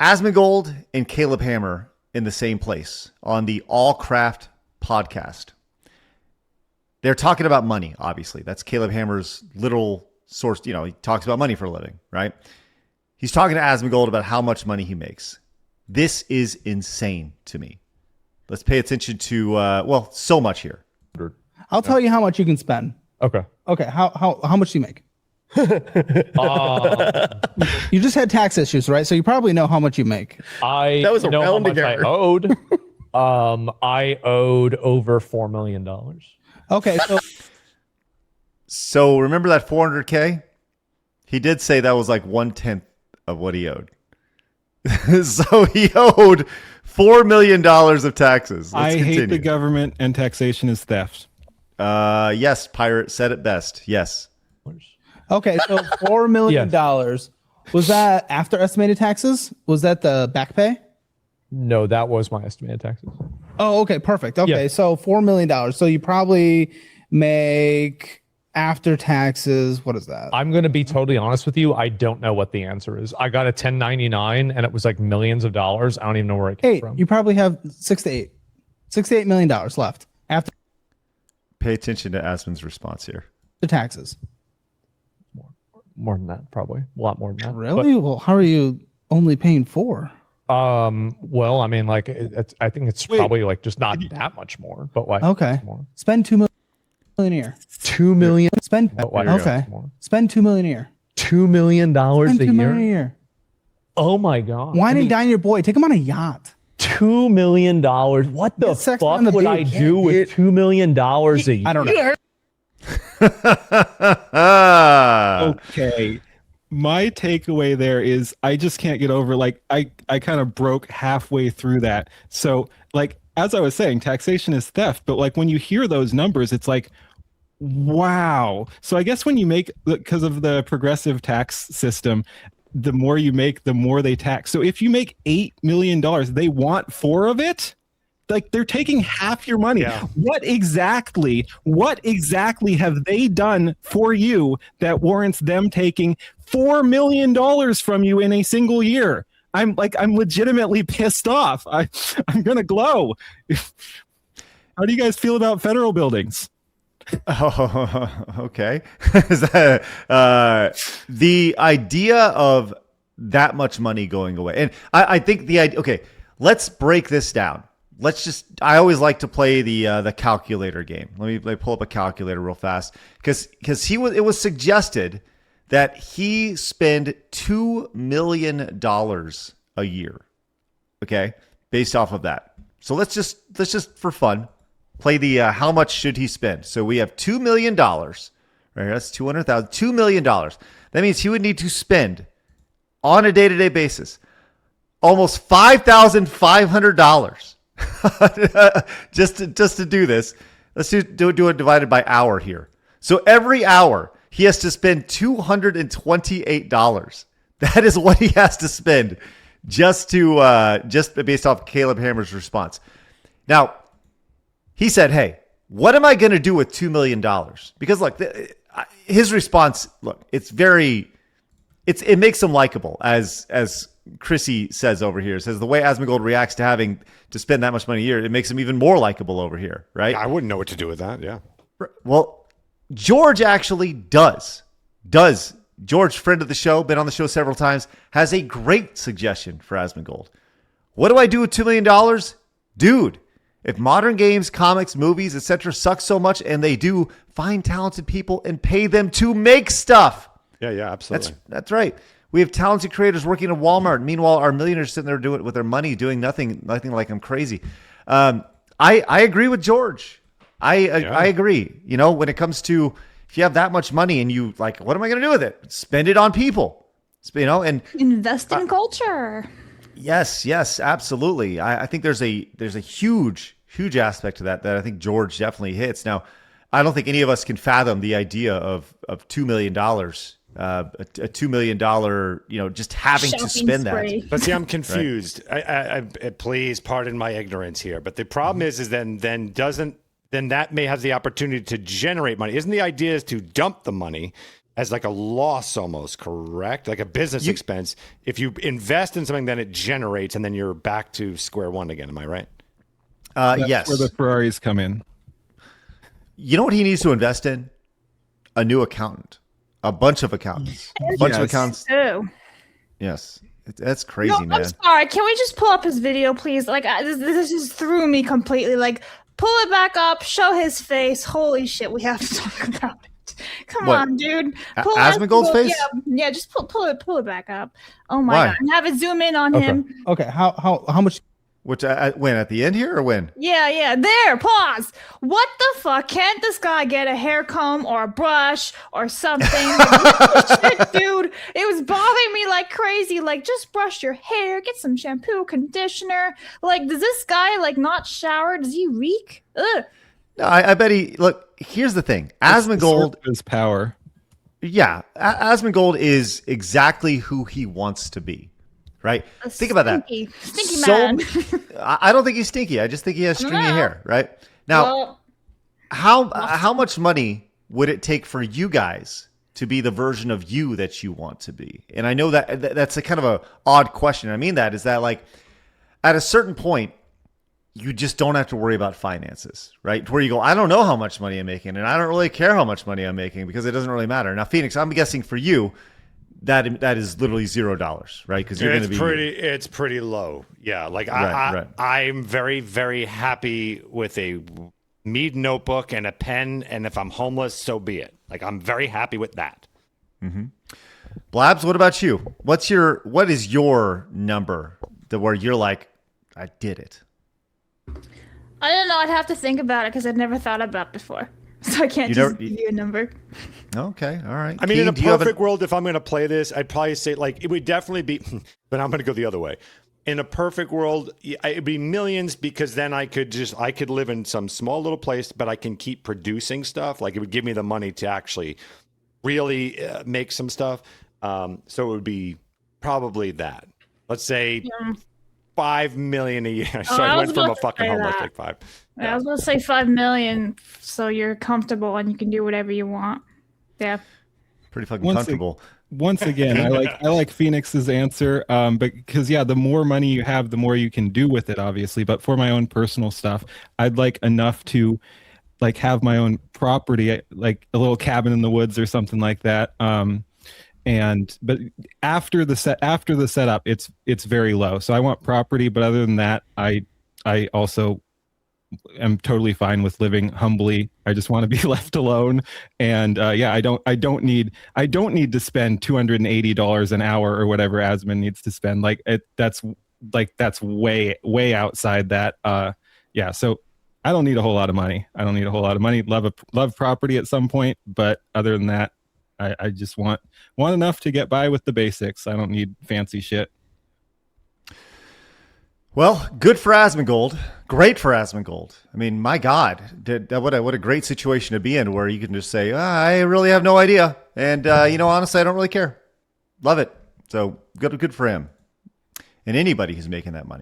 Asmongold and Caleb Hammer in the same place on the AllCraft podcast. They're talking about money, obviously. That's Caleb Hammer's literal source. You know, he talks about money for a living, right? He's talking to Asmongold about how much money he makes. This is insane to me. Let's pay attention to, so much here. I'll tell you how much you can spend. Okay. Okay. How much do you make? You just had tax issues, right? So you probably know how much you make. That was know how much I owed. I owed over $4 million. Okay. So remember that 400K? He did say that was like 1/10 of what he owed. So he owed $4 million of taxes. I hate the government and taxation is theft. Yes, Pirate said it best. Yes. Okay, so $4 million. Yes. Was that after estimated taxes? Was that the back pay? No, that was my estimated taxes. Oh, okay, perfect. Okay, so $4 million. So you probably make after taxes. What is that? I'm going to be totally honest with you. I don't know what the answer is. I got a 1099 and it was like millions of dollars. I don't even know where it came from. You probably have $6 to $8 million left after. Pay attention to Asmon's response here. The taxes. More than that, probably a lot more than that. Really? Well, how are you only paying $4? Well, I mean, like, I think it's probably like just not that much more, but like, okay, more. Spend $2 million a year. $2 million. Spend okay. Spend $2 million a year. $2 million a year. Oh my god! Wine and dine your boy. Take him on a yacht. $2 million. What the fuck would I do with $2 million a year? I don't know. Okay. My takeaway there is I just can't get over, like, I kind of broke halfway through that. So, like, as I was saying, taxation is theft, but like when you hear those numbers, it's like, wow. So I guess when you make, because of the progressive tax system, the more you make, the more they tax. So if you make $8 million, they want 4 of it? Like, they're taking half your money. Yeah. What exactly have they done for you that warrants them taking $4 million from you in a single year? I'm legitimately pissed off. I'm gonna glow. How do you guys feel about federal buildings? Oh, okay. Is that the idea of that much money going away? And I think the idea. Okay, let's break this down. I always like to play the calculator game. Let me pull up a calculator real fast because it was suggested that he spend $2 million a year. Okay, based off of that. So let's just for fun play the how much should he spend? So we have $2 million. Right here, that's $200,000. $2 million. That means he would need to spend on a day-to-day basis almost $5,500. just to do this. Let's do it divided by hour here. So every hour he has to spend $228. That is what he has to spend just based off Caleb Hammer's response. Now, he said, "Hey, what am I going to do with $2 million?" Because look, his response, it makes him likable, as Chrissy says over here. Says the way Asmongold reacts to having to spend that much money a year, it makes him even more likable over here, right? I wouldn't know what to do with that. Yeah. Well, George actually does. George, friend of the show, been on the show several times, has a great suggestion for Asmongold. What do I do with $2 million? Dude, if modern games, comics, movies, etc. suck so much, and they do, find talented people and pay them to make stuff. Yeah, absolutely. That's right. We have talented creators working at Walmart. Meanwhile, our millionaires sitting there doing it with their money, doing nothing like I'm crazy. I agree with George. I agree. You know, when it comes to if you have that much money and you like, what am I going to do with it? Spend it on people. You know, and invest in culture. Yes, absolutely. I think there's a huge aspect to that I think George definitely hits. Now, I don't think any of us can fathom the idea of $2 million. A $2 million, just having to spend spree. That. But see, I'm confused. Right. Please pardon my ignorance here. But the problem is then that may have the opportunity to generate money. Isn't the idea is to dump the money as like a loss almost, correct? Like a business expense. If you invest in something, then it generates, and then you're back to square one again. Am I right? That's Yes. where the Ferraris come in. You know what he needs to invest in? A new accountant. A bunch of accountants. A bunch of accountants. Oh. Yes. That's crazy, man. I'm sorry. Can we just pull up his video, please? Like, this just threw me completely. Like, pull it back up, show his face. Holy shit, we have to talk about it. Come What? on, dude. Pull Asmongold's face? Yeah, just pull it back up. Oh my Why? god. And have it zoom in on Okay. him. Okay, how much? Which when at the end here or when? Yeah. There, pause. What the fuck? Can't this guy get a hair comb or a brush or something? Like, shit, dude. It was bothering me like crazy. Like, just brush your hair, get some shampoo, conditioner. Like, does this guy like not shower? Does he reek? Ugh. No, I bet he. Look, here's the thing. Asmongold. His power. Yeah, Asmongold is exactly who he wants to be, right? Think about that. Stinky man. I don't think he's stinky. I just think he has stringy hair, right? Now, Well, how much money would it take for you guys to be the version of you that you want to be? And I know that's a kind of a odd question. I mean that is that like at a certain point, you just don't have to worry about finances, right? Where you go, I don't know how much money I'm making, and I don't really care how much money I'm making because it doesn't really matter. Now, Phoenix, I'm guessing for you, that is literally $0, right? Because you're going to be It's pretty low. Yeah, like Right. I'm very, very happy with a Mead notebook and a pen, and if I'm homeless, so be it. Like I'm very happy with that. Blabs, what about you? What is your number where you're like, I did it? I don't know. I'd have to think about it because I'd never thought about it before. So I can't give you a number. Okay, all right. I mean, in a Keen, do you have perfect world, if I'm going to play this, I'd probably say like it would definitely be, but I'm going to go the other way. In a perfect world, it'd be millions because then I could live in some small little place, but I can keep producing stuff. Like it would give me the money to actually really make some stuff. So it would be probably that. Let's say 5 million a year. So I went from a fucking homeless like 5. I was going to say 5 million, so you're comfortable and you can do whatever you want. Yeah. pretty fucking comfortable? Once again, I like Phoenix's answer, because the more money you have, the more you can do with it, obviously. But for my own personal stuff, I'd like enough to like have my own property, like a little cabin in the woods or something like that. But after the setup, it's very low. So I want property, but other than that, I also am totally fine with living humbly. I just want to be left alone. And I don't need to spend $280 an hour or whatever Asmon needs to spend. That's way outside that. So I don't need a whole lot of money. Love property at some point, but other than that, I just want enough to get by with the basics. I don't need fancy shit. Well, good for Asmongold. Great for Asmongold. I mean, my God, what a great situation to be in where you can just say, I really have no idea. And, honestly, I don't really care. Love it. So good for him. And anybody who's making that money.